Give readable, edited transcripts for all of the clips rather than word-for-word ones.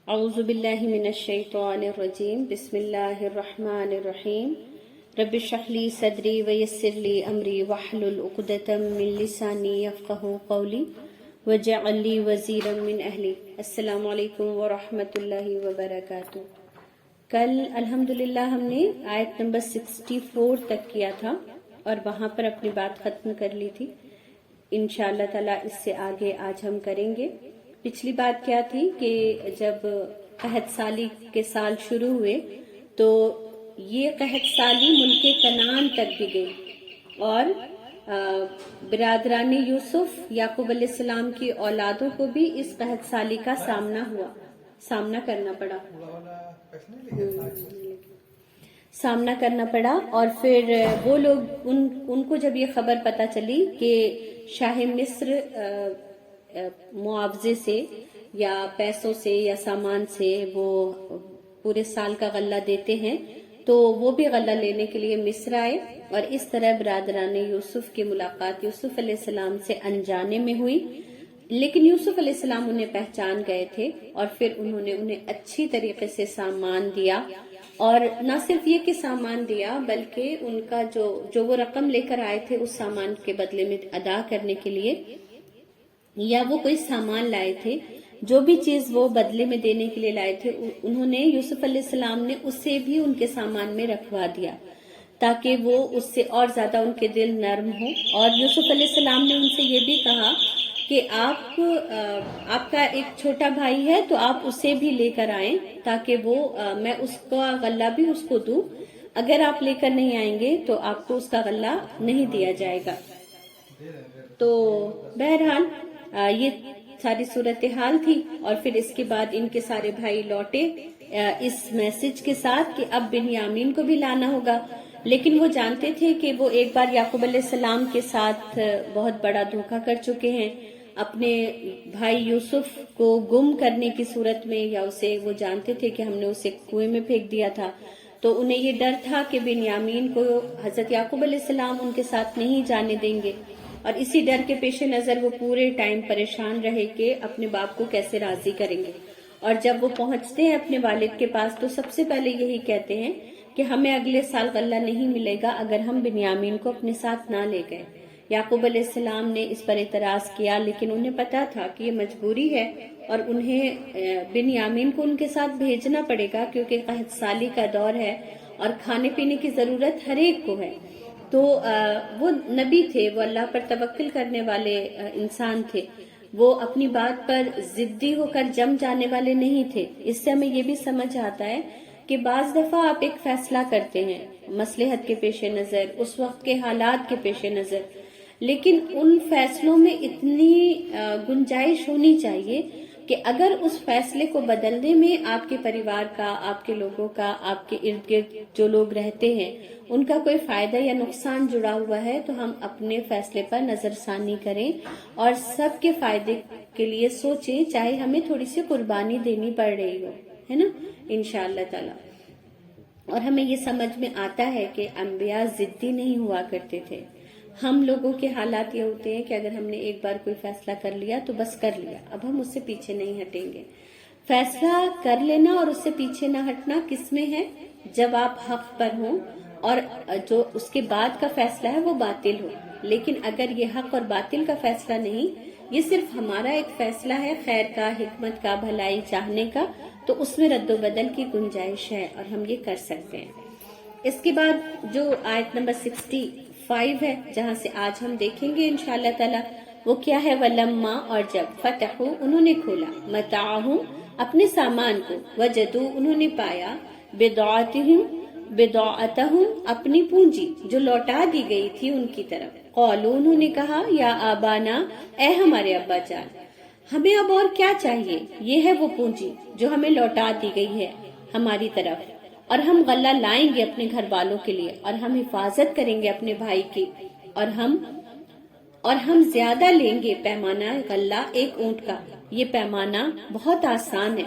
اعوذ باللہ من الشیطان الرجیم بسم اللہ الرحمن الرحیم رب اشرح لی صدری ویسر لی امری واحلل عقدۃ من لسانی یفقہوا قولی واجعل لی وزیرا من اہلی۔ السلام علیکم ورحمۃ اللہ وبرکاتہ۔ کل الحمدللہ ہم نے آیت نمبر 64 تک کیا تھا اور وہاں پر اپنی بات ختم کر لی تھی۔ انشاءاللہ تعالی اس سے آگے آج ہم کریں گے۔ پچھلی بات کیا تھی کہ جب قحط سالی کے سال شروع ہوئے تو یہ قحط سالی ملک کنعان تک بھی گئی اور برادران یوسف یعقوب علیہ السلام کی اولادوں کو بھی اس قحط سالی کا سامنا کرنا پڑا اور پھر وہ لوگ ان کو جب یہ خبر پتہ چلی کہ شاہ مصر معاوضے سے یا پیسوں سے یا سامان سے وہ پورے سال کا غلہ دیتے ہیں تو وہ بھی غلہ لینے کے لیے مصر آئے، اور اس طرح برادران یوسف کی ملاقات یوسف علیہ السلام سے انجانے میں ہوئی، لیکن یوسف علیہ السلام انہیں پہچان گئے تھے اور پھر انہوں نے انہیں اچھی طریقے سے سامان دیا، اور نہ صرف یہ کہ سامان دیا بلکہ ان کا جو وہ رقم لے کر آئے تھے اس سامان کے بدلے میں ادا کرنے کے لیے، یا وہ کوئی سامان لائے تھے، جو بھی چیز وہ بدلے میں دینے کے لیے لائے تھے انہوں نے یوسف علیہ السلام نے اسے بھی ان کے سامان میں رکھوا دیا تاکہ وہ اس سے اور زیادہ ان کے دل نرم ہو۔ اور یوسف علیہ السلام نے ان سے یہ بھی کہا کہ آپ کا ایک چھوٹا بھائی ہے تو آپ اسے بھی لے کر آئیں تاکہ میں اس کا غلہ بھی اس کو دوں، اگر آپ لے کر نہیں آئیں گے تو آپ کو اس کا غلہ نہیں دیا جائے گا۔ تو بہرحال یہ ساری صورتحال تھی، اور پھر اس کے بعد ان کے سارے بھائی لوٹے اس میسج کے ساتھ کہ اب بنیامین کو بھی لانا ہوگا، لیکن وہ جانتے تھے کہ وہ ایک بار یعقوب علیہ السلام کے ساتھ بہت بڑا دھوکہ کر چکے ہیں، اپنے بھائی یوسف کو گم کرنے کی صورت میں، یا وہ جانتے تھے کہ ہم نے اسے کنویں میں پھینک دیا تھا، تو انہیں یہ ڈر تھا کہ بنیامین کو حضرت یعقوب علیہ السلام ان کے ساتھ نہیں جانے دیں گے، اور اسی ڈر کے پیش نظر وہ پورے ٹائم پریشان رہے کہ اپنے باپ کو کیسے راضی کریں گے۔ اور جب وہ پہنچتے ہیں اپنے والد کے پاس تو سب سے پہلے یہی کہتے ہیں کہ ہمیں اگلے سال غلہ نہیں ملے گا اگر ہم بنیامین کو اپنے ساتھ نہ لے گئے۔ یعقوب علیہ السلام نے اس پر اعتراض کیا، لیکن انہیں پتا تھا کہ یہ مجبوری ہے اور انہیں بنیامین کو ان کے ساتھ بھیجنا پڑے گا، کیونکہ قحط سالی کا دور ہے اور کھانے پینے کی ضرورت ہر ایک کو ہے۔ تو وہ نبی تھے، وہ اللہ پر توکل کرنے والے انسان تھے، وہ اپنی بات پر ضدی ہو کر جم جانے والے نہیں تھے۔ اس سے ہمیں یہ بھی سمجھ آتا ہے کہ بعض دفعہ آپ ایک فیصلہ کرتے ہیں مصلحت کے پیش نظر، اس وقت کے حالات کے پیش نظر، لیکن ان فیصلوں میں اتنی گنجائش ہونی چاہیے کہ اگر اس فیصلے کو بدلنے میں آپ کے پریوار کا، آپ کے لوگوں کا، آپ کے ارد گرد جو لوگ رہتے ہیں ان کا کوئی فائدہ یا نقصان جڑا ہوا ہے تو ہم اپنے فیصلے پر نظر ثانی کریں اور سب کے فائدے کے لیے سوچیں، چاہے ہمیں تھوڑی سی قربانی دینی پڑ رہی ہو، ہے نا، انشاءاللہ تعالی۔ اور ہمیں یہ سمجھ میں آتا ہے کہ انبیاء ضدی نہیں ہوا کرتے تھے۔ ہم لوگوں کے حالات یہ ہوتے ہیں کہ اگر ہم نے ایک بار کوئی فیصلہ کر لیا تو بس کر لیا، اب ہم اس سے پیچھے نہیں ہٹیں گے۔ فیصلہ کر لینا اور اس سے پیچھے نہ ہٹنا کس میں ہے؟ جب آپ حق پر ہوں اور جو اس کے بعد کا فیصلہ ہے وہ باطل ہو۔ لیکن اگر یہ حق اور باطل کا فیصلہ نہیں، یہ صرف ہمارا ایک فیصلہ ہے خیر کا، حکمت کا، بھلائی چاہنے کا، تو اس میں رد و بدل کی گنجائش ہے اور ہم یہ کر سکتے ہیں۔ اس کے بعد جو آیت نمبر 65 ہے جہاں سے آج ہم دیکھیں گے انشاءاللہ تعالی، وہ کیا ہے؟ وَلَمَّا، اور جب فَتَحُوا، انہوں نے کھولا، مَتَاعَهُمْ، اپنے سامان کو، وَجَدُوا، انہوں نے پایا، بِضَاعَتَهُمْ، اپنی پونجی جو لوٹا دی گئی تھی ان کی طرف، قالوا، انہوں نے کہا، یا آبانا، اے ہمارے ابا جان، ہمیں اب اور کیا چاہیے، یہ ہے وہ پونجی جو ہمیں لوٹا دی گئی ہے ہماری طرف، اور ہم غلہ لائیں گے اپنے گھر والوں کے لیے، اور ہم حفاظت کریں گے اپنے بھائی کی، اور ہم زیادہ لیں گے پیمانہ غلہ ایک اونٹ کا۔ یہ پیمانہ بہت آسان ہے۔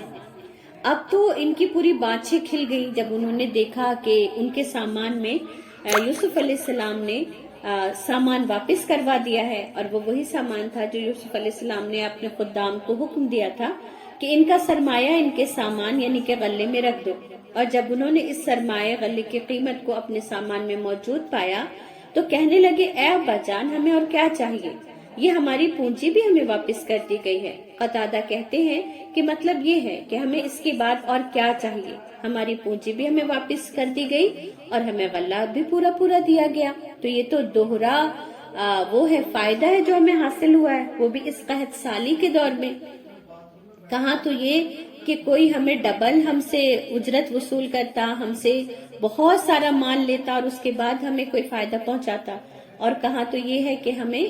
اب تو ان کی پوری بانچیں کھل گئی جب انہوں نے دیکھا کہ ان کے سامان میں یوسف علیہ السلام نے سامان واپس کروا دیا ہے، اور وہ وہی سامان تھا جو یوسف علیہ السلام نے اپنے خدام کو حکم دیا تھا کہ ان کا سرمایہ ان کے سامان یعنی کہ غلے میں رکھ دو۔ اور جب انہوں نے اس سرمایہ غلے کی قیمت کو اپنے سامان میں موجود پایا تو کہنے لگے اے ابا جان ہمیں اور کیا چاہیے، یہ ہماری پونجی بھی ہمیں واپس کر دی گئی ہے۔ قتادہ کہتے ہیں کہ مطلب یہ ہے کہ ہمیں اس کے بعد اور کیا چاہیے، ہماری پونجی بھی ہمیں واپس کر دی گئی اور ہمیں غلہ بھی پورا پورا دیا گیا۔ تو یہ تو دوہرا وہ ہے فائدہ ہے جو ہمیں حاصل ہوا ہے، وہ بھی اس قحط سالی کے دور میں۔ کہاں تو یہ کہ کوئی ہمیں ڈبل ہم سے اجرت وصول کرتا، ہم سے بہت سارا مال لیتا اور اس کے بعد ہمیں کوئی فائدہ پہنچاتا، اور کہاں تو یہ ہے کہ ہمیں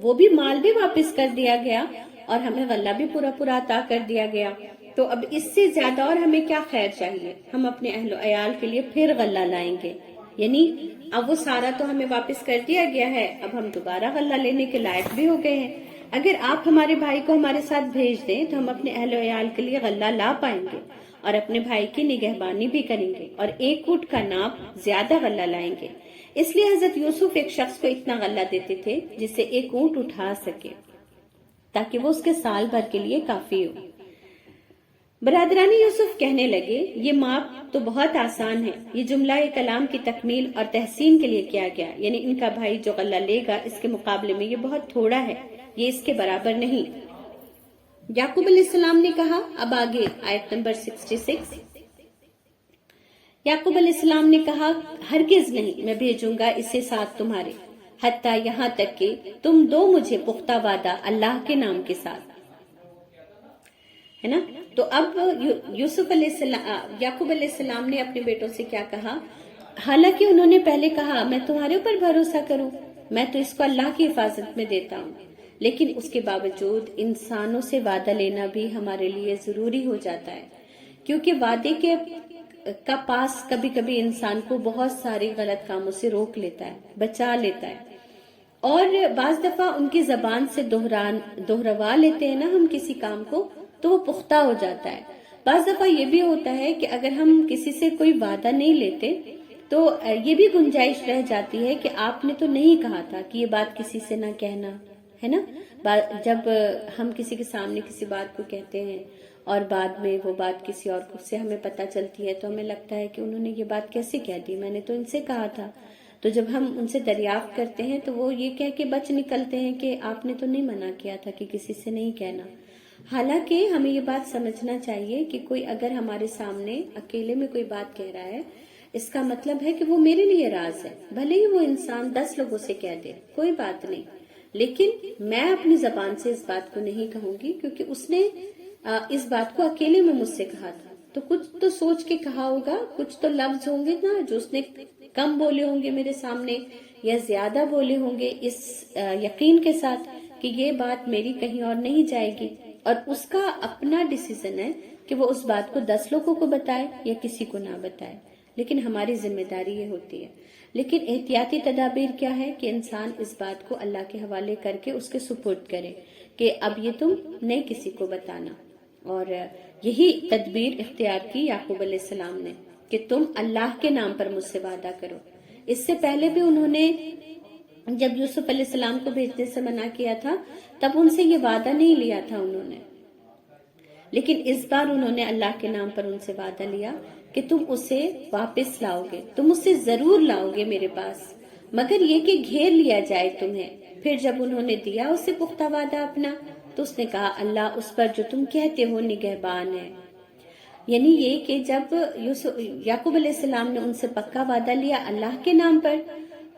وہ بھی مال بھی واپس کر دیا گیا اور ہمیں غلہ بھی پورا پورا عطا کر دیا گیا۔ تو اب اس سے زیادہ اور ہمیں کیا خیر چاہیے، ہم اپنے اہل و عیال کے لیے پھر غلہ لائیں گے، یعنی اب وہ سارا تو ہمیں واپس کر دیا گیا ہے، اب ہم دوبارہ غلہ لینے کے لائق بھی ہو گئے ہیں۔ اگر آپ ہمارے بھائی کو ہمارے ساتھ بھیج دیں تو ہم اپنے اہل و عیال کے لیے غلہ لا پائیں گے اور اپنے بھائی کی نگہبانی بھی کریں گے اور ایک اونٹ کا ناپ زیادہ غلہ لائیں گے۔ اس لیے حضرت یوسف ایک شخص کو اتنا غلہ دیتے تھے جس سے ایک اونٹ اٹھا سکے تاکہ وہ اس کے سال بھر کے لیے کافی ہو۔ برادران یوسف کہنے لگے یہ ماپ تو بہت آسان ہے، یہ جملہ کلام کی تکمیل اور تحسین کے لیے کیا گیا، یعنی ان کا بھائی جو غلہ لے گا اس کے مقابلے میں یہ بہت تھوڑا ہے، یہ اس کے برابر نہیں۔ یعقوب علیہ السلام نے کہا، اب آگے آیت نمبر 66، یعقوب علیہ السلام نے کہا ہرگز نہیں، میں بھیجوں گا اسے ساتھ تمہارے، حتیٰ یہاں تک کہ تم دو مجھے پختہ وعدہ اللہ کے نام کے ساتھ، ہے نا۔ تو اب یوسف علیہ السلام، یعقوب علیہ السلام نے اپنے بیٹوں سے کیا کہا، حالانکہ انہوں نے پہلے کہا میں تمہارے اوپر بھروسہ کروں، میں تو اس کو اللہ کی حفاظت میں دیتا ہوں، لیکن اس کے باوجود انسانوں سے وعدہ لینا بھی ہمارے لیے ضروری ہو جاتا ہے، کیونکہ وعدے کا پاس کبھی کبھی انسان کو بہت سارے غلط کاموں سے روک لیتا ہے، بچا لیتا ہے، اور بعض دفعہ ان کی زبان سے دہروا لیتے ہیں نا ہم کسی کام کو تو وہ پختہ ہو جاتا ہے۔ بعض دفعہ یہ بھی ہوتا ہے کہ اگر ہم کسی سے کوئی وعدہ نہیں لیتے تو یہ بھی گنجائش رہ جاتی ہے کہ آپ نے تو نہیں کہا تھا کہ یہ بات کسی سے نہ کہنا، ہے نا۔ جب ہم کسی کے سامنے کسی بات کو کہتے ہیں اور بعد میں وہ بات کسی اور سے ہمیں پتہ چلتی ہے تو ہمیں لگتا ہے کہ انہوں نے یہ بات کیسے کہہ دی، میں نے تو ان سے کہا تھا۔ تو جب ہم ان سے دریافت کرتے ہیں تو وہ یہ کہہ کے بچ نکلتے ہیں کہ آپ نے تو نہیں منع کیا تھا کہ کسی سے نہیں کہنا۔ حالانکہ ہمیں یہ بات سمجھنا چاہیے کہ کوئی اگر ہمارے سامنے اکیلے میں کوئی بات کہہ رہا ہے، اس کا مطلب ہے کہ وہ میرے لیے راز ہے، بھلے ہی وہ انسان 10 لوگوں سے کہہ دے، کوئی بات نہیں، لیکن میں اپنی زبان سے اس بات کو نہیں کہوں گی کیونکہ اس نے اس بات کو اکیلے میں مجھ سے کہا تھا، تو کچھ تو سوچ کے کہا ہوگا، کچھ تو لفظ ہوں گے نا جو اس نے کم بولے ہوں گے میرے سامنے یا زیادہ بولے ہوں گے، اس یقین کے ساتھ کہ یہ بات میری کہیں اور نہیں جائے گی، اور اس کا اپنا ڈیسیژن ہے کہ وہ اس بات کو 10 لوگوں کو بتائے یا کسی کو نہ بتائے، لیکن ہماری ذمہ داری یہ ہوتی ہے۔ لیکن احتیاطی تدابیر کیا ہے کہ انسان اس بات کو اللہ کے حوالے کر کے اس کے سپرد کرے کہ اب یہ تم نہیں کسی کو بتانا، اور یہی تدبیر اختیار کی یعقوب علیہ السلام نے کہ تم اللہ کے نام پر مجھ سے وعدہ کرو۔ اس سے پہلے بھی انہوں نے جب یوسف علیہ السلام کو بھیجنے سے منع کیا تھا تب ان سے یہ وعدہ نہیں لیا تھا انہوں نے، لیکن اس بار انہوں نے اللہ کے نام پر ان سے وعدہ لیا کہ تم اسے واپس لاؤ گے، تم اسے ضرور لاؤ گے میرے پاس، مگر یہ کہ گھیر لیا جائے تمہیں۔ پھر جب انہوں نے دیا اسے پختہ وعدہ اپنا تو اس نے کہا اللہ اس پر جو تم کہتے ہو نگہبان ہے، یعنی یہ کہ جب یعقوب علیہ السلام نے ان سے پکا وعدہ لیا اللہ کے نام پر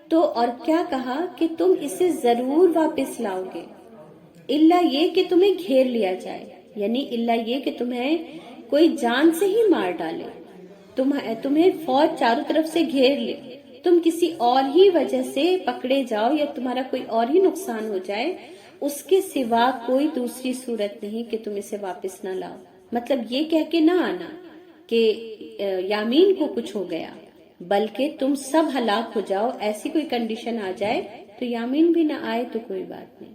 تو اور کیا کہا کہ تم اسے ضرور واپس لاؤ گے، الا یہ کہ تمہیں گھیر لیا جائے، یعنی الا یہ کہ تمہیں کوئی جان سے ہی مار ڈالے، تمہیں فوج چاروں طرف سے گھیر لے، تم کسی اور ہی وجہ سے پکڑے جاؤ یا تمہارا کوئی اور ہی نقصان ہو جائے، اس کے سوا کوئی دوسری صورت نہیں کہ تم اسے واپس نہ لاؤ۔ مطلب یہ کہہ کے نہ آنا کہ یامین کو کچھ ہو گیا، بلکہ تم سب ہلاک ہو جاؤ، ایسی کوئی کنڈیشن آ جائے تو یامین بھی نہ آئے تو کوئی بات نہیں،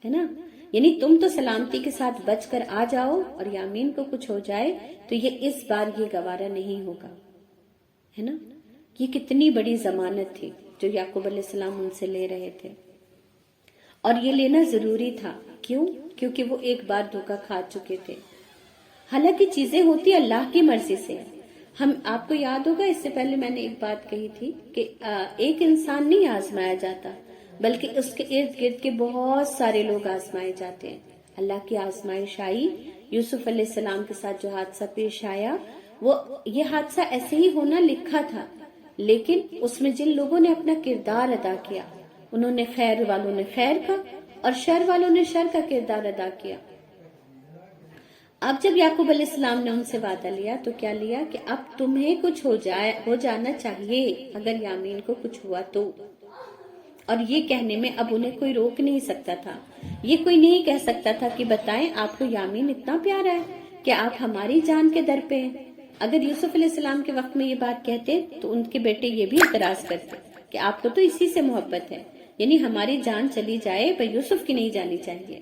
ہے نا۔ یعنی تم تو سلامتی کے ساتھ بچ کر آ جاؤ اور یامین کو کچھ ہو جائے تو یہ اس بار یہ گوارا نہیں ہوگا، ہے نا۔ یہ کتنی بڑی ضمانت تھی جو یعقوب علیہ السلام ان سے لے رہے تھے، اور یہ لینا ضروری تھا کیوں؟ کیونکہ وہ ایک بار دھوکا کھا چکے تھے. حالانکہ چیزیں ہوتی اللہ کی مرضی سے. آپ کو یاد ہوگا اس سے پہلے میں نے ایک بات کہی تھی کہ ایک انسان نہیں آزمایا جاتا بلکہ اس کے ارد گرد کے بہت سارے لوگ آزمائے جاتے ہیں. اللہ کی آزمائش آئی. یوسف علیہ السلام کے ساتھ جو حادثہ پیش آیا وہ یہ حادثہ ایسے ہی ہونا لکھا تھا، لیکن اس میں جن لوگوں نے اپنا کردار ادا کیا انہوں نے، خیر والوں نے خیر کا اور شر والوں نے شر کا کردار ادا کیا. اب جب یعقوب علیہ السلام نے ان سے وعدہ لیا تو کیا لیا کہ اب تمہیں کچھ ہو جانا چاہیے اگر یامین کو کچھ ہوا تو. اور یہ کہنے میں اب انہیں کوئی روک نہیں سکتا تھا. یہ کوئی نہیں کہہ سکتا تھا کہ بتائیں آپ کو یامین اتنا پیارا ہے کہ آپ ہماری جان کے در پہ ہیں. اگر یوسف علیہ السلام کے وقت میں یہ بات کہتے تو ان کے بیٹے یہ بھی اعتراض کرتے کہ آپ کو تو اسی سے محبت ہے، یعنی ہماری جان چلی جائے پر یوسف کی نہیں جانی چاہیے.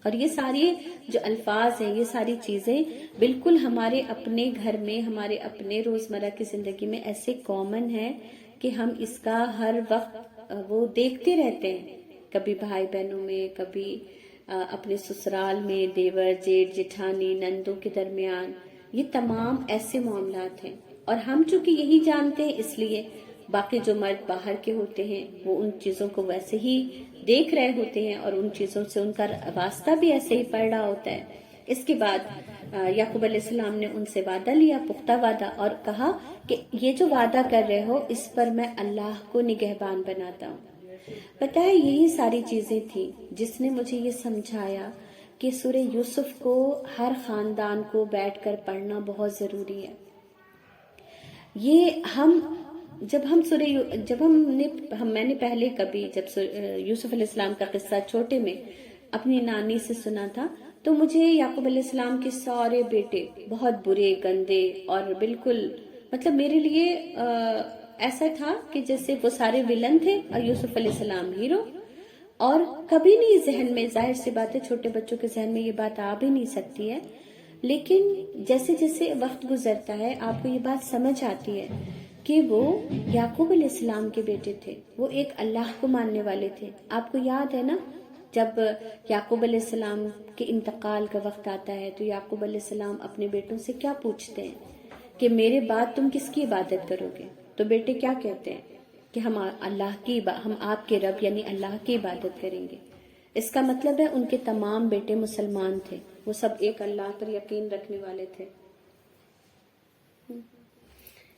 اور یہ ساری جو الفاظ ہیں، یہ ساری چیزیں بالکل ہمارے اپنے گھر میں، ہمارے اپنے روزمرہ کی زندگی میں ایسے کامن ہے کہ ہم اس کا ہر وقت وہ دیکھتے رہتے ہیں. کبھی بھائی بہنوں میں، کبھی اپنے سسرال میں، دیور جیٹھ جٹھانی نندوں کے درمیان، یہ تمام ایسے معاملات ہیں. اور ہم چونکہ یہی جانتے ہیں اس لیے باقی جو مرد باہر کے ہوتے ہیں وہ ان چیزوں کو ویسے ہی دیکھ رہے ہوتے ہیں اور ان چیزوں سے ان کا واسطہ بھی ایسے ہی پڑ رہا ہوتا ہے. اس کے بعد یعقوب علیہ السلام نے ان سے وعدہ لیا، پختہ وعدہ، اور کہا کہ یہ جو وعدہ کر رہے ہو اس پر میں اللہ کو نگہبان بناتا ہوں. پتہ ہے یہی ساری چیزیں تھیں جس نے مجھے یہ سمجھایا کہ سورہ یوسف کو ہر خاندان کو بیٹھ کر پڑھنا بہت ضروری ہے. یہ میں نے پہلے کبھی جب یوسف علیہ السلام کا قصہ چھوٹے میں اپنی نانی سے سنا تھا تو مجھے یعقوب علیہ السلام کے سارے بیٹے بہت برے، گندے اور بالکل مطلب میرے لیے ایسا تھا کہ جیسے وہ سارے ولن تھے اور یوسف علیہ السلام ہیرو. اور کبھی نہیں ذہن میں، ظاہر سی بات ہے چھوٹے بچوں کے ذہن میں یہ بات آ بھی نہیں سکتی ہے، لیکن جیسے جیسے وقت گزرتا ہے آپ کو یہ بات سمجھ آتی ہے کہ وہ یعقوب علیہ السلام کے بیٹے تھے، وہ ایک اللہ کو ماننے والے تھے. آپ کو یاد ہے نا جب یعقوب علیہ السلام کے انتقال کا وقت آتا ہے تو یعقوب علیہ السلام اپنے بیٹوں سے کیا پوچھتے ہیں کہ میرے بعد تم کس کی عبادت کرو گے؟ تو بیٹے کیا کہتے ہیں کہ ہم آپ کے رب یعنی اللہ کی عبادت کریں گے. اس کا مطلب ہے ان کے تمام بیٹے مسلمان تھے، وہ سب ایک اللہ پر یقین رکھنے والے تھے،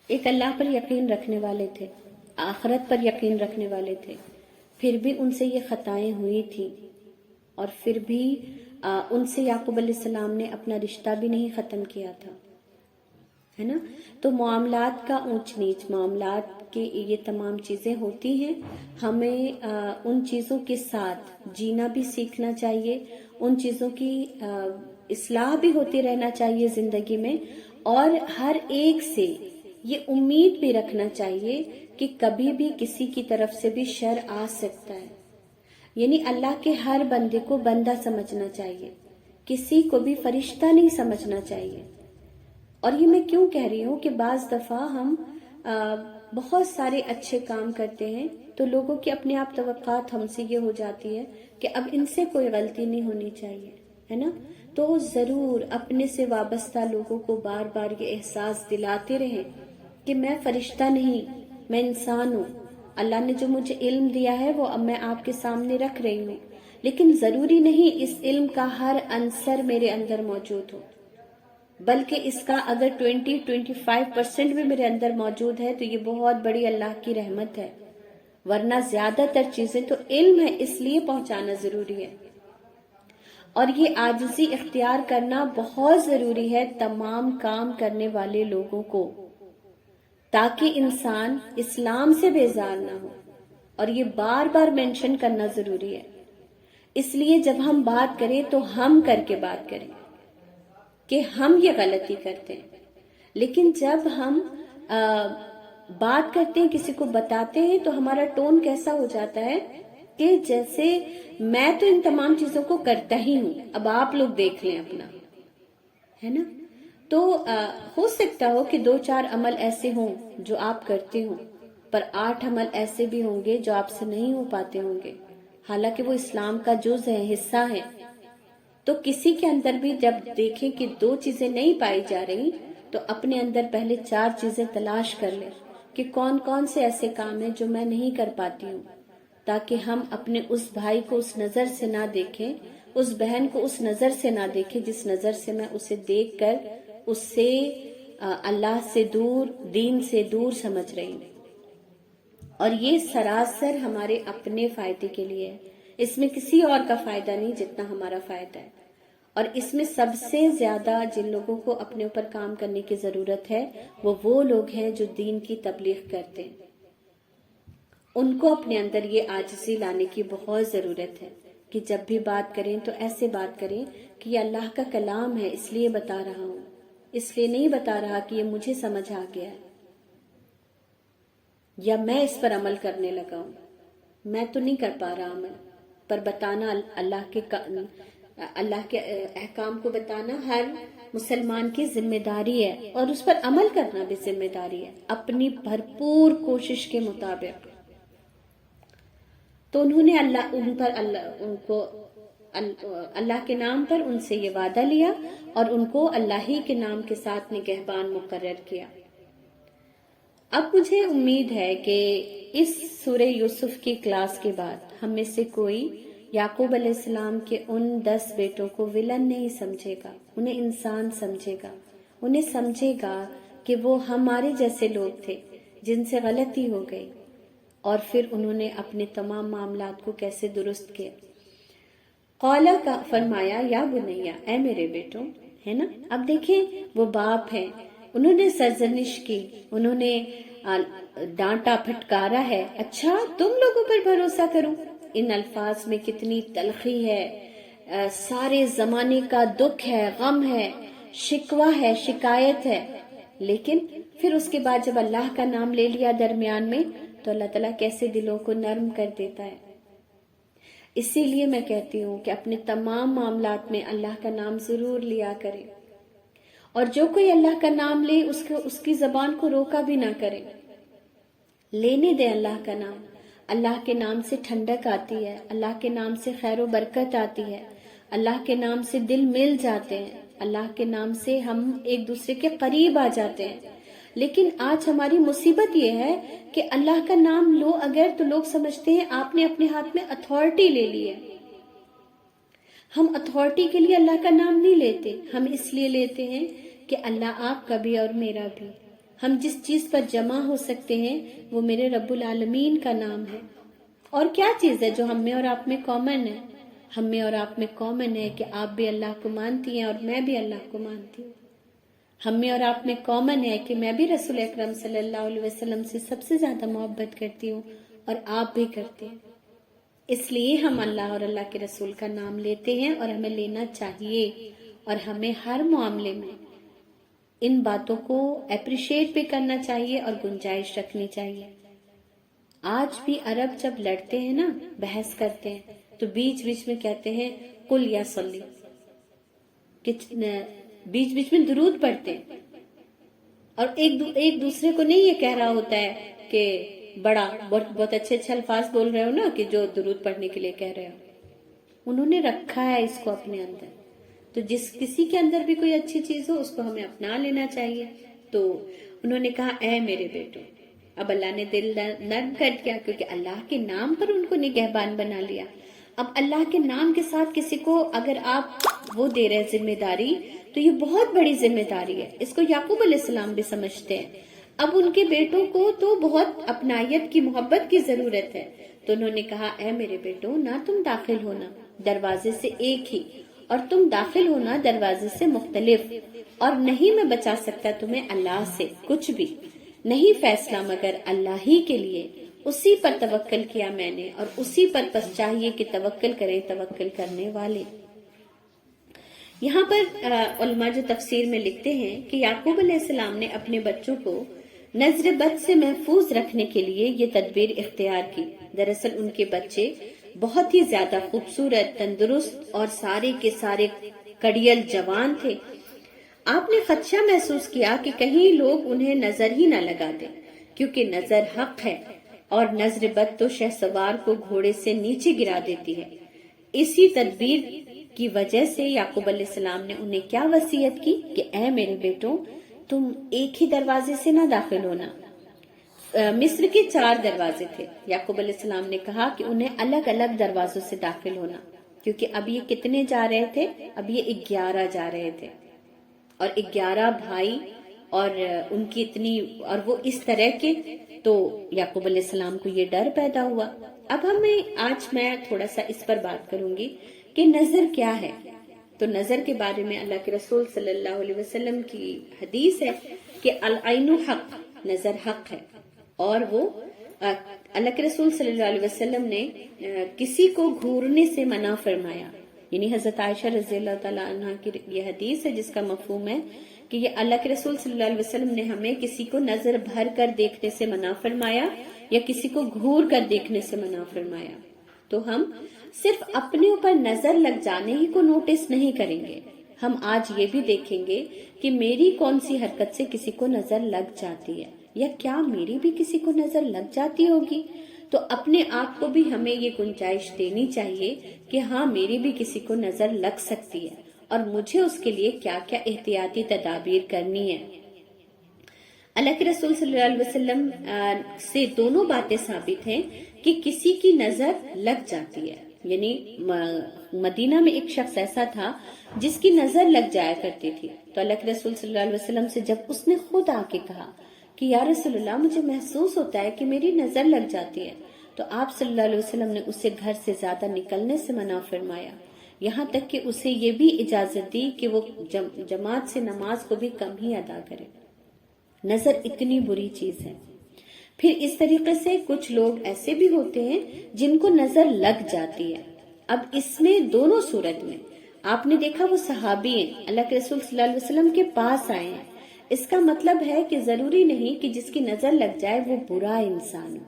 ایک اللہ پر یقین رکھنے والے تھے، آخرت پر یقین رکھنے والے تھے. پھر بھی ان سے یہ خطائیں ہوئی تھیں اور پھر بھی ان سے یعقوب علیہ السلام نے اپنا رشتہ بھی نہیں ختم کیا تھا، ہے نا. تو معاملات کا اونچ نیچ، معاملات کے یہ تمام چیزیں ہوتی ہیں، ہمیں ان چیزوں کے ساتھ جینا بھی سیکھنا چاہیے، ان چیزوں کی اصلاح بھی ہوتی رہنا چاہیے زندگی میں، اور ہر ایک سے یہ امید بھی رکھنا چاہیے کہ کبھی بھی کسی کی طرف سے بھی شر آ سکتا ہے. یعنی اللہ کے ہر بندے کو بندہ سمجھنا چاہیے، کسی کو بھی فرشتہ نہیں سمجھنا چاہیے. اور یہ میں کیوں کہہ رہی ہوں کہ بعض دفعہ ہم بہت سارے اچھے کام کرتے ہیں تو لوگوں کی اپنے آپ توقعات ہم سے یہ ہو جاتی ہے کہ اب ان سے کوئی غلطی نہیں ہونی چاہیے، ہے نا. تو ضرور اپنے سے وابستہ لوگوں کو بار بار یہ احساس دلاتے رہیں کہ میں فرشتہ نہیں، میں انسان ہوں. اللہ نے جو مجھے علم دیا ہے وہ اب میں آپ کے سامنے رکھ رہی ہوں، لیکن ضروری نہیں اس علم کا ہر عنصر میرے اندر موجود ہو، بلکہ اس کا اگر 20-25% بھی میرے اندر موجود ہے تو یہ بہت بڑی اللہ کی رحمت ہے، ورنہ زیادہ تر چیزیں تو علم ہے اس لیے پہنچانا ضروری ہے. اور یہ عاجزی اختیار کرنا بہت ضروری ہے تمام کام کرنے والے لوگوں کو، تاکہ انسان اسلام سے بیزار نہ ہو. اور یہ بار بار مینشن کرنا ضروری ہے، اس لیے جب ہم بات کریں تو ہم کر کے بات کریں کہ ہم یہ غلطی کرتے ہیں. لیکن جب ہم بات کرتے ہیں، کسی کو بتاتے ہیں، تو ہمارا ٹون کیسا ہو جاتا ہے کہ جیسے میں تو ان تمام چیزوں کو کرتا ہی ہوں، اب آپ لوگ دیکھ لیں اپنا، ہے نا. تو ہو سکتا ہو کہ 2-4 عمل ایسے ہوں جو آپ کرتے ہوں، پر 8 عمل ایسے بھی ہوں گے جو آپ سے نہیں ہو پاتے ہوں گے. حالانکہ وہ اسلام کا جز ہے، حصہ ہے. تو کسی کے اندر بھی جب دیکھیں کہ 2 چیزیں نہیں پائی جا رہی تو اپنے اندر پہلے 4 چیزیں تلاش کر لیں کہ کون کون سے ایسے کام ہیں جو میں نہیں کر پاتی ہوں، تاکہ ہم اپنے اس بھائی کو اس نظر سے نہ دیکھیں، اس بہن کو اس نظر سے نہ دیکھیں جس نظر سے میں اسے دیکھ کر اس سے اللہ سے دور، دین سے دور سمجھ رہی ہوں. اور یہ سراسر ہمارے اپنے فائدے کے لیے ہے، اس میں کسی اور کا فائدہ نہیں جتنا ہمارا فائدہ ہے. اور اس میں سب سے زیادہ جن لوگوں کو اپنے اوپر کام کرنے کی ضرورت ہے وہ لوگ ہیں جو دین کی تبلیغ کرتے ہیں. ان کو اپنے اندر یہ عاجزی لانے کی بہت ضرورت ہے کہ جب بھی بات کریں تو ایسے بات کریں کہ یہ اللہ کا کلام ہے، اس لیے بتا رہا ہوں، اس لیے نہیں بتا رہا کہ یہ مجھے سمجھ آ گیا ہے یا میں اس پر عمل کرنے لگا ہوں. میں تو نہیں کر پا رہا عمل، پر بتانا اللہ کے احکام کو بتانا ہر مسلمان کی ذمہ داری ہے، اور اس پر عمل کرنا بھی ذمہ داری ہے اپنی بھرپور کوشش کے مطابق. تو انہوں نے اللہ کے نام پر ان سے یہ وعدہ لیا اور ان کو اللہ ہی کے نام کے ساتھ نگہبان مقرر کیا. اب مجھے امید ہے کہ اس سورہ یوسف کی کلاس کے بعد ہم میں سے کوئی یعقوب علیہ السلام کے ان 10 بیٹوں کو ولن نہیں سمجھے گا، انہیں انسان سمجھے گا، انہیں سمجھے گا کہ وہ ہمارے جیسے لوگ تھے جن سے غلطی ہو گئی، اور پھر انہوں نے اپنے تمام معاملات کو کیسے درست کیا. قالا کا فرمایا یا بنیا، اے میرے بیٹوں، ہے نا. اب دیکھیں وہ باپ ہیں، انہوں نے سرزنش کی، انہوں نے ڈانٹا پھٹکارا ہے. اچھا تم لوگوں پر بھروسہ کروں. ان الفاظ میں کتنی تلخی ہے، سارے زمانے کا دکھ ہے، غم ہے، شکوہ ہے، شکایت ہے. لیکن پھر اس کے بعد جب اللہ کا نام لے لیا درمیان میں تو اللہ تعالیٰ کیسے دلوں کو نرم کر دیتا ہے. اسی لیے میں کہتی ہوں کہ اپنے تمام معاملات میں اللہ کا نام ضرور لیا کرے، اور جو کوئی اللہ کا نام لے اس کی زبان کو روکا بھی نہ کرے. لینے دے اللہ کا نام. اللہ کے نام سے ٹھنڈک آتی ہے، اللہ کے نام سے خیر و برکت آتی ہے، اللہ کے نام سے دل مل جاتے ہیں، اللہ کے نام سے ہم ایک دوسرے کے قریب آ جاتے ہیں. لیکن آج ہماری مصیبت یہ ہے کہ اللہ کا نام لو اگر تو لوگ سمجھتے ہیں آپ نے اپنے ہاتھ میں اتھارٹی لے لی ہے. ہم اتھارٹی کے لیے اللہ کا نام نہیں لیتے، ہم اس لیے لیتے ہیں کہ اللہ آپ کا بھی اور میرا بھی. ہم جس چیز پر جمع ہو سکتے ہیں وہ میرے رب العالمین کا نام ہے. اور کیا چیز ہے جو ہم میں اور آپ میں کامن ہے؟ ہم میں اور آپ میں کامن ہے کہ آپ بھی اللہ کو مانتی ہیں اور میں بھی اللہ کو مانتی ہوں. ہم میں اور آپ میں کامن ہے کہ میں بھی رسول اکرم صلی اللہ علیہ وسلم سے سب سے زیادہ محبت کرتی ہوں اور آپ بھی کرتے ہیں. اس لیے ہم اللہ اور اللہ کے رسول کا نام لیتے ہیں، اور ہمیں لینا چاہیے، اور ہمیں ہر معاملے میں ان باتوں کو اپریشیٹ بھی کرنا چاہیے اور گنجائش رکھنی چاہیے. آج بھی عرب جب لڑتے ہیں نا، بحث کرتے ہیں، تو بیچ بیچ میں کہتے ہیں قل یا صلی، بیچ بیچ میں درود پڑھتے ہیں، اور ایک دوسرے کو نہیں یہ کہہ رہا ہوتا ہے کہ بہت اچھے الفاظ بول رہے ہو نا کہ جو درود پڑھنے کے لیے کہہ رہے ہو. انہوں نے رکھا ہے اس کو اپنے اندر. تو جس کسی کے اندر بھی کوئی اچھی چیز ہو اس کو ہمیں اپنا لینا چاہیے. تو انہوں نے کہا اے میرے بیٹو. اب اللہ نے دل نرم کر دیا کیونکہ اللہ کے نام پر ان کو نگہبان بنا لیا. اب اللہ کے نام کے ساتھ کسی کو اگر آپ وہ دے رہے ذمہ داری تو یہ بہت بڑی ذمہ داری ہے. اس کو یعقوب علیہ السلام بھی سمجھتے ہیں. اب ان کے بیٹوں کو تو بہت اپنائیت کی، محبت کی ضرورت ہے. تو انہوں نے کہا اے میرے بیٹو، نہ تم داخل ہونا دروازے سے ایک ہی، اور تم داخل ہونا دروازے سے مختلف، اور نہیں میں بچا سکتا تمہیں اللہ سے کچھ بھی. نہیں فیصلہ مگر اللہ ہی کے لیے، اسی پر توکل کیا میں نے، اور اسی پر پس چاہیے کہ توکل کریں توکل کرنے والے. یہاں پر علماء جو تفسیر میں لکھتے ہیں کہ یعقوب علیہ السلام نے اپنے بچوں کو نظر بد سے محفوظ رکھنے کے لیے یہ تدبیر اختیار کی. دراصل ان کے بچے بہت ہی زیادہ خوبصورت، تندرست اور سارے کے سارے کڑیل جوان تھے. آپ نے خدشہ محسوس کیا کہ کہیں لوگ انہیں نظر ہی نہ لگا دیں، کیونکہ نظر حق ہے. اور نظر بد تو شہسوار کو گھوڑے سے نیچے گرا دیتی ہے۔ اسی تدبیر کی وجہ سے یعقوب علیہ السلام نے انہیں کیا وصیت کی کہ اے میرے بیٹوں، تم ایک ہی دروازے سے نہ داخل ہونا۔ مصر کے 4 دروازے تھے۔ یعقوب علیہ السلام نے کہا کہ انہیں الگ الگ دروازوں سے داخل ہونا، کیونکہ اب یہ کتنے جا رہے تھے؟ اب یہ 11 جا رہے تھے، اور 11 بھائی اور ان کی اتنی، اور وہ اس طرح کے، تو یعقوب علیہ السلام کو یہ ڈر پیدا ہوا۔ اب آج میں تھوڑا سا اس پر بات کروں گی کہ نظر کیا ہے۔ تو نظر کے بارے میں اللہ کے رسول صلی اللہ علیہ وسلم کی حدیث ہے کہ العین حق، نظر حق ہے، اور وہ اللہ کے رسول صلی اللہ علیہ وسلم نے کسی کو گھورنے سے منع فرمایا، یعنی حضرت عائشہ رضی اللہ تعالیٰ عنہ کی یہ حدیث ہے جس کا مفہوم ہے کہ یہ اللہ کے رسول صلی اللہ علیہ وسلم نے ہمیں کسی کو نظر بھر کر دیکھنے سے منع فرمایا یا کسی کو گھور کر دیکھنے سے منع فرمایا۔ تو ہم صرف اپنے اوپر نظر لگ جانے ہی کو نوٹس نہیں کریں گے، ہم آج یہ بھی دیکھیں گے کہ میری کون سی حرکت سے کسی کو نظر لگ جاتی ہے، یا کیا میری بھی کسی کو نظر لگ جاتی ہوگی۔ تو اپنے آپ کو بھی ہمیں یہ گنجائش دینی چاہیے کہ ہاں میری بھی کسی کو نظر لگ سکتی ہے، اور مجھے اس کے لیے کیا کیا احتیاطی تدابیر کرنی ہے۔ اللہ کے رسول صلی اللہ علیہ وسلم سے دونوں باتیں ثابت ہیں کہ کسی کی نظر لگ جاتی ہے، یعنی مدینہ میں ایک شخص ایسا تھا جس کی نظر لگ جایا کرتی تھی، تو اللہ کے رسول صلی اللہ علیہ وسلم سے جب اس نے خود آ کے کہا کہ یا رسول اللہ مجھے محسوس ہوتا ہے کہ میری نظر لگ جاتی ہے، تو آپ صلی اللہ علیہ وسلم نے اسے گھر سے زیادہ نکلنے سے منع فرمایا، یہاں تک کہ اسے یہ بھی اجازت دی کہ وہ جماعت سے نماز کو بھی کم ہی ادا کرے۔ نظر اتنی بری چیز ہے۔ پھر اس طریقے سے کچھ لوگ ایسے بھی ہوتے ہیں جن کو نظر لگ جاتی ہے۔ اب اس میں دونوں صورت میں آپ نے دیکھا وہ صحابی ہیں، اللہ کے رسول صلی اللہ علیہ وسلم کے پاس آئے ہیں، اس کا مطلب ہے کہ ضروری نہیں کہ جس کی نظر لگ جائے وہ برا انسان ہو۔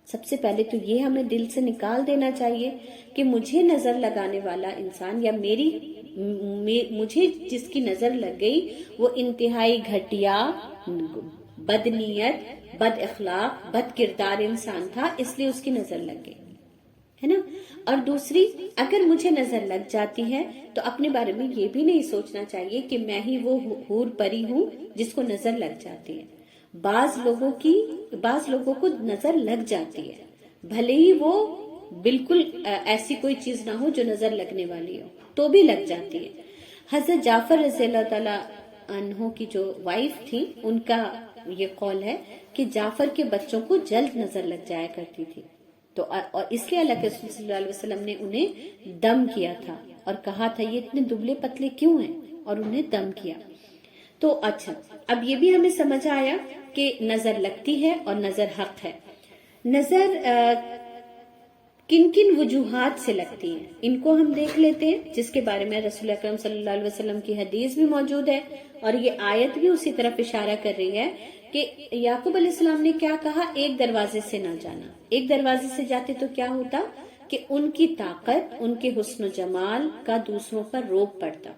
سب سے پہلے تو یہ ہمیں دل سے نکال دینا چاہیے کہ مجھے نظر لگانے والا انسان یا مجھے جس کی نظر لگ گئی وہ انتہائی گھٹیا، بدنیت، بد اخلاق، بد کردار انسان تھا، اس لیے اس کی نظر لگ گئی ہے نا۔ اور دوسری، اگر مجھے نظر لگ جاتی ہے تو اپنے بارے میں یہ بھی نہیں سوچنا چاہیے کہ میں ہی وہ حور پری ہوں جس کو نظر لگ جاتی ہے۔ بعض لوگوں کو نظر لگ جاتی ہے، بھلے ہی وہ بالکل ایسی کوئی چیز نہ ہو جو نظر لگنے والی ہو، تو بھی لگ جاتی ہے۔ حضرت جعفر رضی اللہ تعالی عنہ کی جو وائف تھی، ان کا یہ قول ہے کہ جعفر کے بچوں کو جلد نظر لگ جایا کرتی تھی، تو اور اس لیے اللہ کے رسول صلی اللہ علیہ وسلم نے انہیں دم کیا تھا اور کہا تھا یہ اتنے دبلے پتلے کیوں ہیں، اور انہیں دم کیا۔ تو اچھا، اب یہ بھی ہمیں سمجھ آیا کہ نظر لگتی ہے اور نظر حق ہے۔ نظر کن کن وجوہات سے لگتی ہیں ان کو ہم دیکھ لیتے ہیں، جس کے بارے میں رسول اکرم صلی اللہ علیہ وسلم کی حدیث بھی موجود ہے، اور یہ آیت بھی اسی طرف اشارہ کر رہی ہے کہ یعقوب علیہ السلام نے کیا کہا، ایک دروازے سے نہ جانا۔ ایک دروازے سے جاتے تو کیا ہوتا کہ ان کی طاقت، ان کے حسن و جمال کا دوسروں پر روب پڑتا،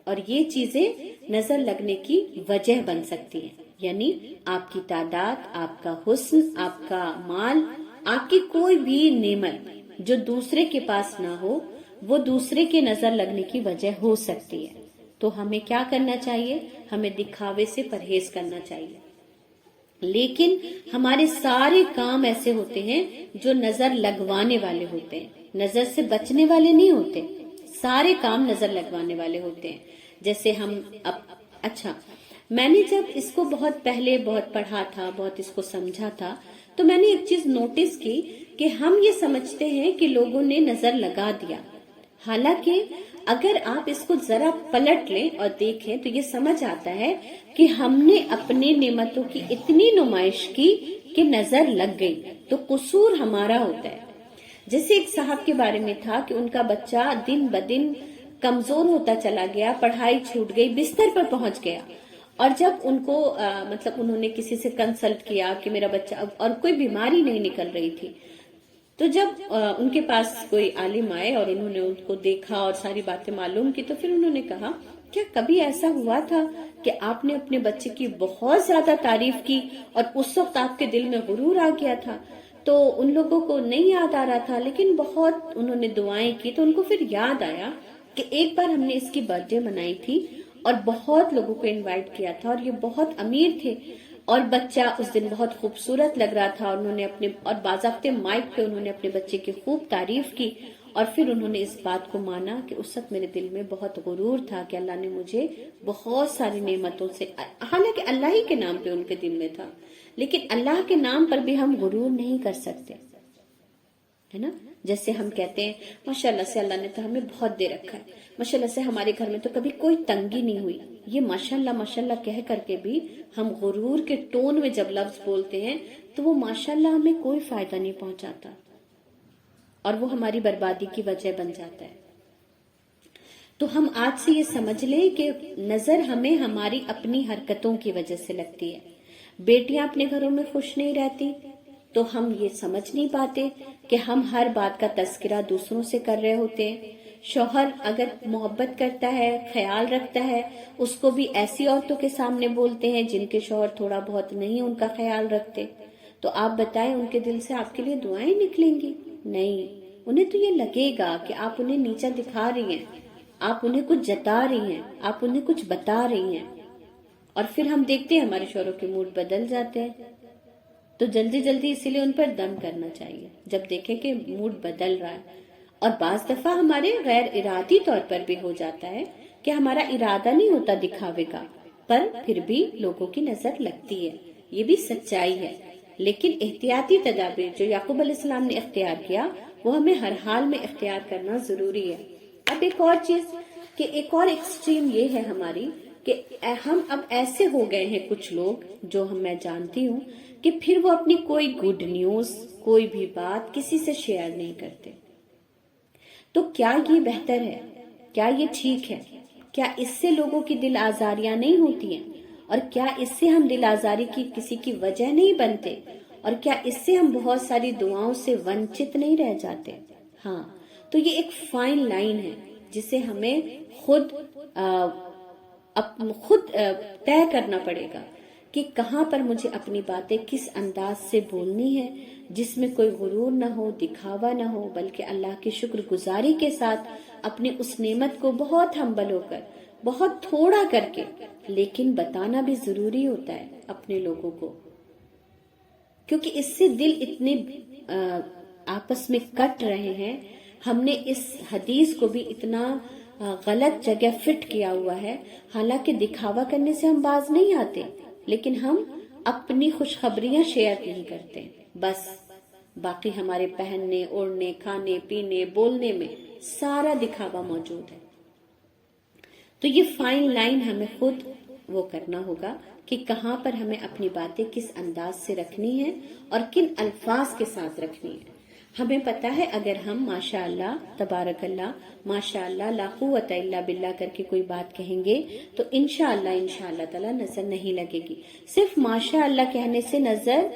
اور یہ چیزیں نظر لگنے کی وجہ بن سکتی ہیں، یعنی آپ کی تعداد، آپ کا حسن، آپ کا مال، آپ کی کوئی بھی نعمت جو دوسرے کے پاس نہ ہو، وہ دوسرے کے نظر لگنے کی وجہ ہو سکتی ہے۔ تو ہمیں کیا کرنا چاہیے؟ ہمیں دکھاوے سے پرہیز کرنا چاہیے، لیکن ہمارے سارے کام ایسے ہوتے ہیں جو نظر لگوانے والے ہوتے ہیں، نظر سے بچنے والے نہیں ہوتے، سارے کام نظر لگوانے والے ہوتے ہیں۔ جیسے ہم اچھا، میں نے جب اس کو بہت پہلے بہت پڑھا تھا، بہت اس کو سمجھا تھا، تو میں نے ایک چیز نوٹس کی کہ ہم یہ سمجھتے ہیں کہ لوگوں نے نظر لگا دیا، حالانکہ اگر آپ اس کو ذرا پلٹ لیں اور دیکھیں تو یہ سمجھ آتا ہے کہ ہم نے اپنی نعمتوں کی اتنی نمائش کی کہ نظر لگ گئی، تو قصور ہمارا ہوتا ہے۔ جیسے ایک صاحب کے بارے میں تھا کہ ان کا بچہ دن بدن کمزور ہوتا چلا گیا، پڑھائی چھوٹ گئی، بستر پر پہنچ گیا، اور جب ان کو انہوں نے کسی سے کنسلٹ کیا کہ میرا بچہ، اور کوئی بیماری نہیں نکل رہی تھی، تو جب ان کے پاس کوئی عالم آئے اور انہوں نے ان کو دیکھا اور ساری باتیں معلوم کی، تو پھر انہوں نے کہا کیا کبھی ایسا ہوا تھا کہ آپ نے اپنے بچے کی بہت زیادہ تعریف کی اور اس وقت آپ کے دل میں غرور آ گیا تھا؟ تو ان لوگوں کو نہیں یاد آ رہا تھا، لیکن بہت انہوں نے دعائیں کی تو ان کو پھر یاد آیا کہ ایک بار ہم نے اس کی برتھ ڈے منائی تھی اور بہت لوگوں کو انوائٹ کیا تھا اور یہ بہت امیر تھے اور بچہ اس دن بہت خوبصورت لگ رہا تھا، اور انہوں نے باضابطے مائک پہ انہوں نے اپنے بچے کی خوب تعریف کی، اور پھر انہوں نے اس بات کو مانا کہ اس وقت میرے دل میں بہت غرور تھا کہ اللہ نے مجھے بہت ساری نعمتوں سے، حالانکہ اللہ ہی کے نام پہ ان کے دل میں تھا، لیکن اللہ کے نام پر بھی ہم غرور نہیں کر سکتے، ہے نا؟ جیسے ہم کہتے ہیں ماشاءاللہ سے اللہ نے تو ہمیں بہت دے رکھا ہے، ماشاءاللہ سے ہمارے گھر میں تو کبھی کوئی تنگی نہیں ہوئی، یہ ماشاءاللہ کہہ کر کے بھی ہم غرور کے ٹون میں جب لفظ بولتے ہیں تو وہ ماشاءاللہ ہمیں کوئی فائدہ نہیں پہنچاتا اور وہ ہماری بربادی کی وجہ بن جاتا ہے۔ تو ہم آج سے یہ سمجھ لیں کہ نظر ہمیں ہماری اپنی حرکتوں کی وجہ سے لگتی ہے۔ بیٹیاں اپنے گھروں میں خوش نہیں رہتی تو ہم یہ سمجھ نہیں پاتے کہ ہم ہر بات کا تذکرہ دوسروں سے کر رہے ہوتے ہیں۔ شوہر اگر محبت کرتا ہے، خیال رکھتا ہے، اس کو بھی ایسی عورتوں کے سامنے بولتے ہیں جن کے شوہر تھوڑا بہت نہیں ان کا خیال رکھتے، تو آپ بتائیں ان کے دل سے آپ کے لیے دعائیں نکلیں گی؟ نہیں، انہیں تو یہ لگے گا کہ آپ انہیں نیچا دکھا رہی ہیں، آپ انہیں کچھ جتا رہی ہیں، آپ انہیں کچھ بتا رہی ہیں، اور پھر ہم دیکھتے ہیں ہمارے شوہروں کے موڈ بدل جاتے ہیں۔ تو جلدی جلدی اسی لیے ان پر دم کرنا چاہیے جب دیکھیں کہ موڈ بدل رہا ہے، اور بعض دفعہ ہمارے غیر ارادی طور پر بھی ہو جاتا ہے کہ ہمارا ارادہ نہیں ہوتا دکھاوے کا، پر پھر بھی لوگوں کی نظر لگتی ہے، یہ بھی سچائی ہے۔ لیکن احتیاطی تدابیر جو یعقوب علیہ السلام نے اختیار کیا وہ ہمیں ہر حال میں اختیار کرنا ضروری ہے۔ اب ایک اور چیز کہ ایک اور ایکسٹریم یہ ہے ہماری کہ ہم اب ایسے ہو گئے ہیں کچھ لوگ جو میں جانتی ہوں کہ پھر وہ اپنی کوئی گڈ نیوز، کوئی بھی بات کسی سے شیئر نہیں کرتے۔ تو کیا یہ بہتر ہے؟ کیا یہ ٹھیک ہے؟ کیا اس سے لوگوں کی دل آزاریاں نہیں ہوتی ہیں؟ اور کیا اس سے ہم دل آزاری کی کسی کی وجہ نہیں بنتے؟ اور کیا اس سے ہم بہت ساری دعاؤں سے ونچت نہیں رہ جاتے؟ ہاں، تو یہ ایک فائن لائن ہے جسے ہمیں خود طے کرنا پڑے گا کہ کہاں پر مجھے اپنی باتیں کس انداز سے بولنی ہے جس میں کوئی غرور نہ ہو، دکھاوا نہ ہو، بلکہ اللہ کی شکر گزاری کے ساتھ اپنے اس نعمت کو بہت ہمبل ہو کر، بہت تھوڑا کر کے، لیکن بتانا بھی ضروری ہوتا ہے اپنے لوگوں کو، کیونکہ اس سے دل اتنے آپس میں کٹ رہے ہیں۔ ہم نے اس حدیث کو بھی اتنا غلط جگہ فٹ کیا ہوا ہے، حالانکہ دکھاوا کرنے سے ہم باز نہیں آتے، لیکن ہم اپنی خوشخبریاں شیئر نہیں کرتے، بس باقی ہمارے پہننے، اوڑھنے، کھانے، پینے، بولنے میں سارا دکھاوا موجود ہے۔ تو یہ فائن لائن ہمیں خود وہ کرنا ہوگا کہ کہاں پر ہمیں اپنی باتیں کس انداز سے رکھنی ہے اور کن الفاظ کے ساتھ رکھنی ہے۔ ہمیں پتا ہے اگر ہم ماشاءاللہ تبارک اللہ، ماشاءاللہ لا قوت الا باللہ کر کے کوئی بات کہیں گے تو انشاءاللہ تعالی نظر نہیں لگے گی۔ صرف ماشاءاللہ کہنے سے نظر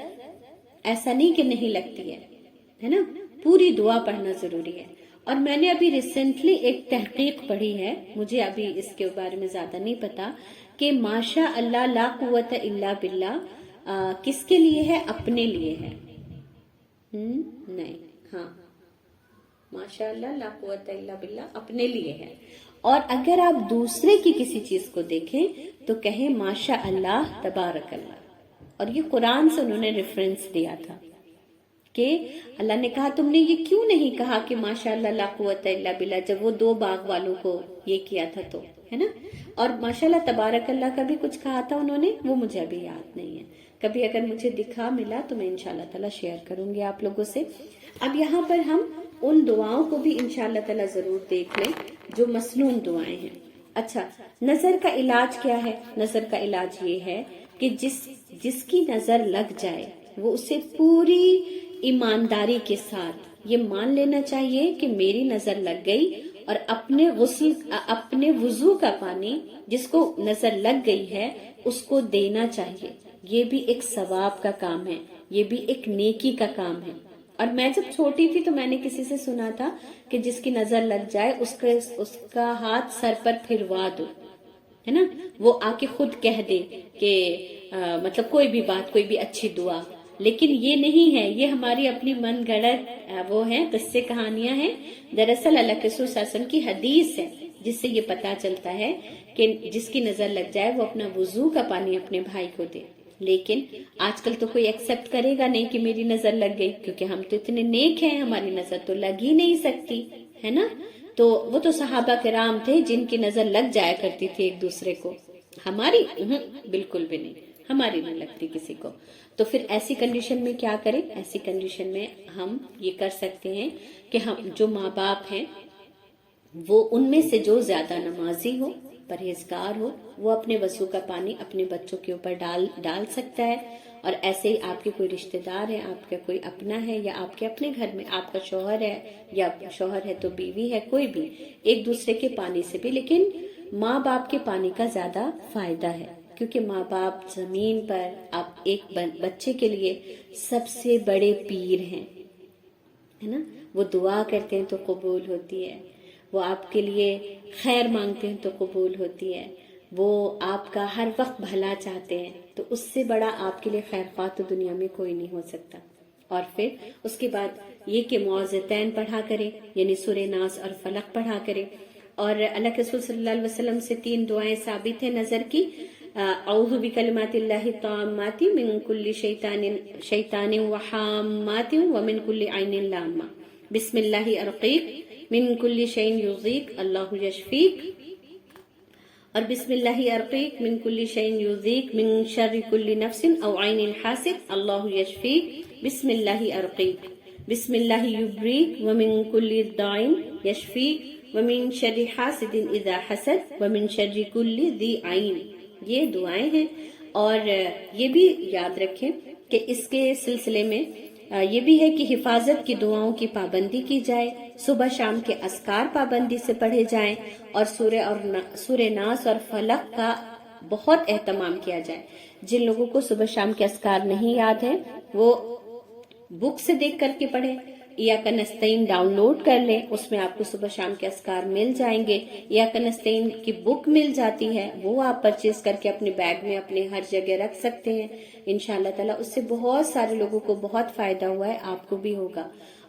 ایسا نہیں کہ نہیں لگتی ہے نا، پوری دعا پڑھنا ضروری ہے۔ اور میں نے ابھی ریسنٹلی ایک تحقیق پڑھی ہے، مجھے ابھی اس کے بارے میں زیادہ نہیں پتا، کہ ماشاء اللہ لا قوت الا باللہ کس کے لیے ہے؟ اپنے لیے ہے۔ نہیں، ہاں، ماشاء اللہ لا قوت الا باللہ اپنے لیے ہے۔ اور اگر آپ دوسرے کی کسی چیز کو دیکھیں تو کہیں ماشاء اللہ تبارک اللہ، اور یہ قرآن سے انہوں نے ریفرنس دیا تھا کہ اللہ نے کہا تم نے یہ کیوں نہیں کہا کہ ماشاءاللہ لا قوت الا باللہ جب وہ 2 باغ والوں کو یہ کیا تھا تو، ہے نا؟ اور ماشاءاللہ تبارک اللہ کا بھی کچھ کہا تھا انہوں نے، وہ مجھے ابھی یاد نہیں ہے، کبھی اگر مجھے دکھا ملا تو میں انشاءاللہ تعالی شیئر کروں گی آپ لوگوں سے۔ اب یہاں پر ہم ان دعاؤں کو بھی انشاءاللہ تعالی ضرور دیکھ لیں جو مسنون دعائیں ہیں۔ اچھا، نظر کا علاج کیا ہے؟ نظر کا علاج یہ ہے کہ جس کی نظر لگ جائے وہ اسے پوری ایمانداری کے ساتھ یہ مان لینا چاہیے کہ میری نظر لگ گئی، اور اپنے وضو کا پانی جس کو نظر لگ گئی ہے اس کو دینا چاہیے۔ یہ بھی ایک ثواب کا کام ہے، یہ بھی ایک نیکی کا کام ہے۔ اور میں جب چھوٹی تھی تو میں نے کسی سے سنا تھا کہ جس کی نظر لگ جائے اس کا ہاتھ سر پر پھروا دو، ہے نا، وہ آ کے خود کہہ دے کہ مطلب کوئی بھی بات، کوئی بھی اچھی دعا، لیکن یہ نہیں ہے، یہ ہماری اپنی من گڑت وہ ہیں، قصے کہانیاں ہیں۔ دراصل اللہ کے رسول صلی اللہ علیہ وسلم کی حدیث ہے جس سے یہ پتا چلتا ہے کہ جس کی نظر لگ جائے وہ اپنا وضو کا پانی اپنے بھائی کو دے۔ لیکن آج کل تو کوئی ایکسپٹ کرے گا نہیں کہ میری نظر لگ گئی، کیونکہ ہم تو اتنے نیک ہیں، ہماری نظر تو لگ ہی نہیں سکتی ہے نا۔ تو وہ تو صحابہ کرام تھے جن کی نظر لگ جایا کرتی تھی ایک دوسرے کو، ہماری بالکل بھی نہیں، ہماری نہیں لگتی کسی کو۔ تو پھر ایسی کنڈیشن میں کیا کریں؟ ایسی کنڈیشن میں ہم یہ کر سکتے ہیں کہ ہم جو ماں باپ ہیں وہ ان میں سے جو زیادہ نمازی ہو، پرہیزگار ہو، وہ اپنے وضو کا پانی اپنے بچوں کے اوپر ڈال سکتا ہے۔ اور ایسے ہی آپ کے کوئی رشتہ دار ہے، آپ کا کوئی اپنا ہے، یا آپ کے اپنے گھر میں آپ کا شوہر ہے، یا شوہر ہے تو بیوی ہے، کوئی بھی ایک دوسرے کے پانی سے بھی، لیکن ماں باپ کے پانی کا زیادہ فائدہ ہے، کیونکہ ماں باپ زمین پر آپ ایک بچے کے لیے سب سے بڑے پیر ہیں، ہے نا۔ وہ دعا کرتے ہیں تو قبول ہوتی ہے، وہ آپ کے لیے خیر مانگتے ہیں تو قبول ہوتی ہے، وہ آپ کا ہر وقت بھلا چاہتے ہیں، تو اس سے بڑا آپ کے لیے خیر خواہ تو دنیا میں کوئی نہیں ہو سکتا۔ اور پھر اس کے بعد یہ کہ معوذتین پڑھا کرے، یعنی سورہ ناس اور فلق پڑھا کرے۔ اور اللہ کے رسول صلی اللہ علیہ وسلم سے 3 دعائیں ثابت ہیں نظر کی، اعوذ بکلمات اللہ التامات من کل شیطان وحامات ومن کل عین لامہ، بسم اللہ ارقیک من کل شیء یضیق اللہ یشفیک، اور بسم اللہ ارقیک من کل شیء یضیق من شر کل نفس او عین حاسد اللہ یشفیک، بسم اللہ ارقیک، بسم اللہ یبریک ومن کل داء یشفیک ومن شر حاسد اذا حسد ومن شر کل ذی عین۔ یہ دعائیں ہیں، اور یہ بھی یاد رکھیں کہ اس کے سلسلے میں یہ بھی ہے کہ حفاظت کی دعاؤں کی پابندی کی جائے، صبح شام کے اذکار پابندی سے پڑھے جائیں، اور سورہ ناس اور فلق کا بہت اہتمام کیا جائے۔ جن لوگوں کو صبح شام کے اذکار نہیں یاد ہیں وہ بک سے دیکھ کر کے پڑھیں، یا کنستین ڈاؤن لوڈ کر لیں، اس میں آپ کو صبح شام کے اذکار مل جائیں گے، یا کنستین کی بک مل جاتی ہے، وہ آپ پرچیز کر کے اپنے بیگ میں اپنے ہر جگہ رکھ سکتے ہیں انشاءاللہ تعالی۔ اس سے بہت سارے لوگوں کو بہت فائدہ ہوا ہے، آپ کو بھی ہوگا۔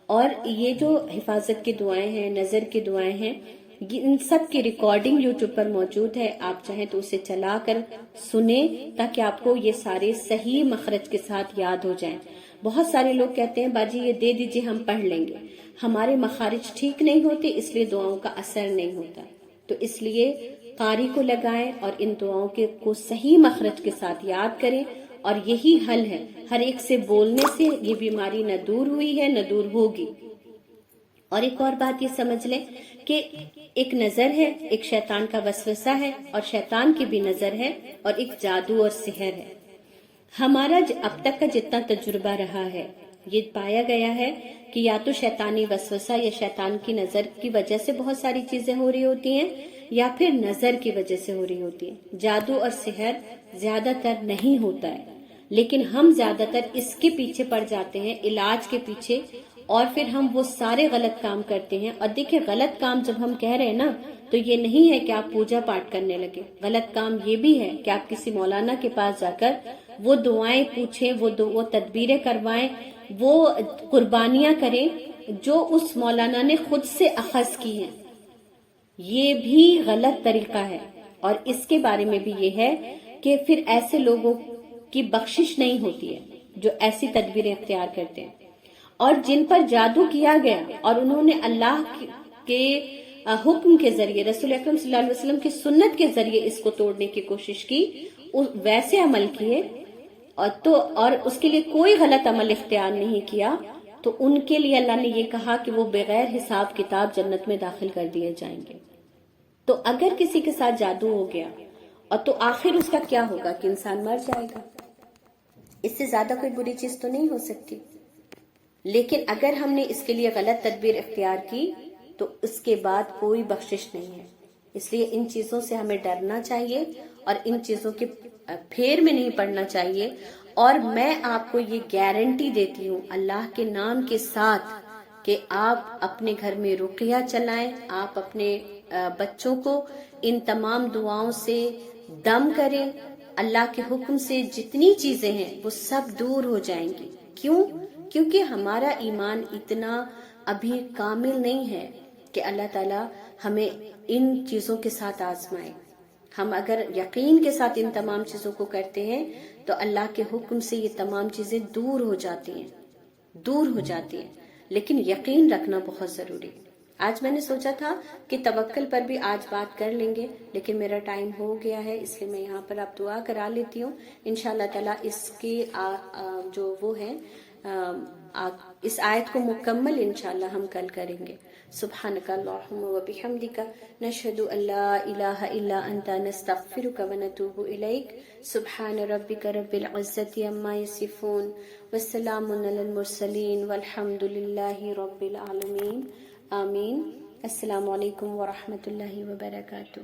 اور یہ جو حفاظت کی دعائیں ہیں، نظر کی دعائیں ہیں، ان سب کی ریکارڈنگ یوٹیوب پر موجود ہے، آپ چاہیں تو اسے چلا کر سنیں تاکہ آپ کو یہ سارے صحیح مخرج کے ساتھ یاد ہو جائیں۔ بہت سارے لوگ کہتے ہیں باجی یہ دے دیجئے ہم پڑھ لیں گے، ہمارے مخارج ٹھیک نہیں ہوتے اس لیے دعاؤں کا اثر نہیں ہوتا، تو اس لیے قاری کو لگائیں اور ان دعاؤں کو صحیح مخرج کے ساتھ یاد کریں، اور یہی حل ہے۔ ہر ایک سے بولنے سے یہ بیماری نہ دور ہوئی ہے نہ دور ہوگی۔ اور ایک اور بات یہ سمجھ لیں کہ ایک نظر ہے، ایک شیطان کا وسوسہ ہے، اور شیطان کی بھی نظر ہے، اور ایک جادو اور سحر ہے۔ ہمارا اب تک کا جتنا تجربہ رہا ہے یہ پایا گیا ہے کہ یا تو شیطانی وسوسہ یا شیطان کی نظر کی وجہ سے بہت ساری چیزیں ہو رہی ہوتی ہیں، یا پھر نظر کی وجہ سے ہو رہی ہوتی ہیں۔ جادو اور سحر زیادہ تر نہیں ہوتا ہے، لیکن ہم زیادہ تر اس کے پیچھے پڑ جاتے ہیں، علاج کے پیچھے، اور پھر ہم وہ سارے غلط کام کرتے ہیں۔ اور دیکھیں غلط کام جب ہم کہہ رہے ہیں نا تو یہ نہیں ہے کہ آپ پوجا پاٹ کرنے لگے، غلط کام یہ بھی ہے کہ آپ کسی مولانا کے پاس جا کر وہ دعائیں پوچھیں، وہ تدبیریں کروائیں، وہ قربانیاں کریں جو اس مولانا نے خود سے اخذ کی ہیں، یہ بھی غلط طریقہ ہے۔ اور اس کے بارے میں بھی یہ ہے کہ پھر ایسے لوگوں کی بخشش نہیں ہوتی ہے جو ایسی تدبیریں اختیار کرتے ہیں، اور جن پر جادو کیا گیا اور انہوں نے اللہ کے حکم کے ذریعے، رسول اکرم صلی اللہ علیہ وسلم کی سنت کے ذریعے اس کو توڑنے کی کوشش کی، ویسے عمل کیے، اور اس کے لیے کوئی غلط عمل اختیار نہیں کیا، تو ان کے لیے اللہ نے یہ کہا کہ وہ بغیر حساب کتاب جنت میں داخل کر دیے جائیں گے۔ تو اگر کسی کے ساتھ جادو ہو گیا اور تو آخر اس کا کیا ہوگا کہ انسان مر جائے گا، اس سے زیادہ کوئی بری چیز تو نہیں ہو سکتی۔ لیکن اگر ہم نے اس کے لیے غلط تدبیر اختیار کی تو اس کے بعد کوئی بخشش نہیں ہے۔ اس لیے ان چیزوں سے ہمیں ڈرنا چاہیے اور ان چیزوں کے پھیر میں نہیں پڑنا چاہیے۔ اور میں آپ کو یہ گارنٹی دیتی ہوں اللہ کے نام کے ساتھ کہ آپ اپنے گھر میں رقیہ چلائیں، آپ اپنے بچوں کو ان تمام دعاؤں سے دم کریں، اللہ کے حکم سے جتنی چیزیں ہیں وہ سب دور ہو جائیں گی۔ کیوں؟ کیونکہ ہمارا ایمان اتنا ابھی کامل نہیں ہے کہ اللہ تعالیٰ ہمیں ان چیزوں کے ساتھ آزمائے. ہم اگر یقین کے ساتھ ان تمام چیزوں کو کرتے ہیں تو اللہ کے حکم سے یہ تمام چیزیں دور ہو جاتی ہیں. لیکن یقین رکھنا بہت ضروری ہے. آج میں نے سوچا تھا کہ توکل پر بھی آج بات کر لیں گے، لیکن میرا ٹائم ہو گیا ہے، اس لیے میں یہاں پر آپ دعا کرا لیتی ہوں. انشاءاللہ تعالیٰ اس کی جو وہ ہے اس آیت کو مکمل انشاءاللہ ہم کل کریں گے. سبحانک اللہم و بحمدک، نشہد ان لا الہ الا انت، نستغفرک و نتوب الیک. سبحان ربک رب العزت عما یصفون، والسلام علی المرسلین، والحمد للہ رب العالمین. آمین. السلام علیکم ورحمۃ اللہ وبرکاتہ.